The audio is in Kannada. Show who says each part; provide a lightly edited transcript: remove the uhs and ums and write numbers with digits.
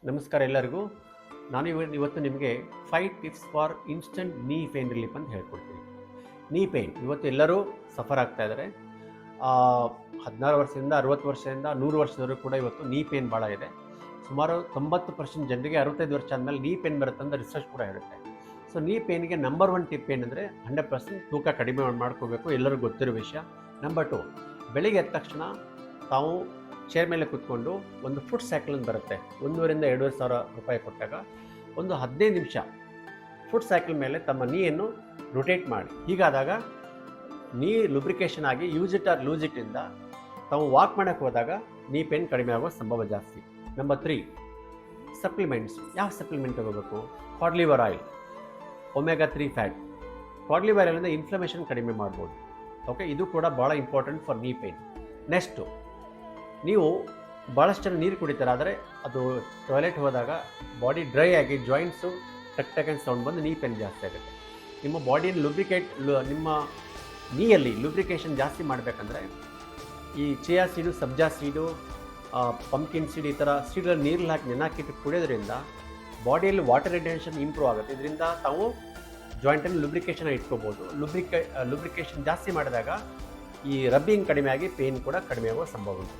Speaker 1: ನಮಸ್ಕಾರ ಎಲ್ಲರಿಗೂ. ನಾನು ಇವತ್ತು ನಿಮಗೆ 5 ಟಿಪ್ಸ್ ಫಾರ್ ಇನ್ಸ್ಟಂಟ್ ನೀ ಪೇನ್ ರಿಲೀಫ್ ಅಂತ ಹೇಳ್ಕೊಡ್ತೀನಿ. ನೀ ಪೇನ್ ಇವತ್ತು ಎಲ್ಲರೂ ಸಫರ್ ಆಗ್ತಾ ಇದ್ದಾರೆ. 16 ವರ್ಷದಿಂದ 60 ವರ್ಷದಿಂದ 100 ವರ್ಷದವರೆಗೂ ಕೂಡ ಇವತ್ತು ನೀ ಪೇನ್ ಭಾಳ ಇದೆ. ಸುಮಾರು 90% ಜನರಿಗೆ 65 ವರ್ಷ ಆದಮೇಲೆ ನೀ ಪೇನ್ ಬರುತ್ತೆ ಅಂತ ರಿಸರ್ಚ್ ಕೂಡ ಹೇಳುತ್ತೆ. ಸೊ ನೀ ಪೇನ್ಗೆ ನಂಬರ್ 1 ಟಿಪ್ ಏನಂದರೆ 100% ತೂಕ ಕಡಿಮೆ ಮಾಡ್ಕೋಬೇಕು, ಎಲ್ಲರಿಗೂ ಗೊತ್ತಿರೋ ವಿಷಯ. ನಂಬರ್ 2, ಬೆಳಿಗ್ಗೆ ಎದ್ದ ತಕ್ಷಣ ತಾವು ಚೇರ್ ಮೇಲೆ ಕೂತ್ಕೊಂಡು ಒಂದು ಫುಟ್ ಸೈಕಲ್ ಅಂತ ಬರುತ್ತೆ, 1,500-2,500 ರೂಪಾಯಿ ಕೊಟ್ಟಾಗ ಒಂದು 15 ನಿಮಿಷ ಫುಟ್ ಸೈಕಲ್ ಮೇಲೆ ತಮ್ಮ ನೀಯನ್ನು ರೊಟೇಟ್ ಮಾಡಿ. ಹೀಗಾದಾಗ ನೀ ಲುಬ್ರಿಕೇಷನ್ ಆಗಿ ಯೂಸ್ ಇಟ್ ಆರ್ ಲೂಸ್ ಇಟ್ಟಿಂದ ತಾವು ವಾಕ್ ಮಾಡೋಕ್ಕೆ ಹೋದಾಗ ನೀ ಪೇನ್ ಕಡಿಮೆ ಆಗೋ ಸಂಭವ ಜಾಸ್ತಿ. Number 3, supplements. ಯಾವ ಸಪ್ಲಿಮೆಂಟ್ ತಗೋಬೇಕು? ಕಾಡ್ ಲಿವರ್ ಆಯಿಲ್, ಒಮೆಗಾ 3 ಫ್ಯಾಟ್. ಕಾಡ್ ಲಿವರ್ ಆಯಿಲಿಂದ ಇನ್ಫ್ಲಮೇಷನ್ ಕಡಿಮೆ ಮಾಡ್ಬೋದು. ಓಕೆ, ಇದು ಕೂಡ ಭಾಳ ಇಂಪಾರ್ಟೆಂಟ್ ಫಾರ್ ನೀ ಪೇನ್. ನೆಕ್ಸ್ಟು, ನೀವು ಭಾಳಷ್ಟು ಜನ ನೀರು ಕುಡಿತಾರೆ, ಆದರೆ ಅದು ಟಾಯ್ಲೆಟ್ ಹೋದಾಗ ಬಾಡಿ ಡ್ರೈ ಆಗಿ ಜಾಯಿಂಟ್ಸು ಟಕ್ ಟಕ್ ಅಂತ ಸೌಂಡ್ ಬಂದು ನೀ ಪೇನ್ ಜಾಸ್ತಿ ಆಗುತ್ತೆ. ನಿಮ್ಮ ಬಾಡಿಯನ್ನು ನಿಮ್ಮ ನೀಯಲ್ಲಿ ಲುಬ್ರಿಕೇಷನ್ ಜಾಸ್ತಿ ಮಾಡಬೇಕಂದ್ರೆ ಈ ಚಿಯಾ ಸೀಡು, ಸಬ್ಜಾ ಸೀಡು, ಪಂಪ್ಕಿನ್ ಸೀಡ್, ಈ ಥರ ಸೀಡಲ್ಲಿ ನೀರಲ್ಲಿ ಹಾಕಿ ನೆನಾಕಿಟ್ಟು ಕುಡಿಯೋದ್ರಿಂದ ಬಾಡಿಯಲ್ಲಿ ವಾಟರ್ ರಿಟೆನ್ಷನ್ ಇಂಪ್ರೂವ್ ಆಗುತ್ತೆ. ಇದರಿಂದ ತಾವು ಜಾಯಿಂಟನ್ನು ಲುಬ್ರಿಕೇಷನ್ ಇಟ್ಕೋಬೋದು. ಲುಬ್ರಿಕೇಷನ್ ಜಾಸ್ತಿ ಮಾಡಿದಾಗ ಈ ರಬ್ಬಿಂಗ್ ಕಡಿಮೆ ಆಗಿ ಪೇನ್ ಕೂಡ ಕಡಿಮೆ ಆಗೋ ಸಂಭವ ಉಂಟು.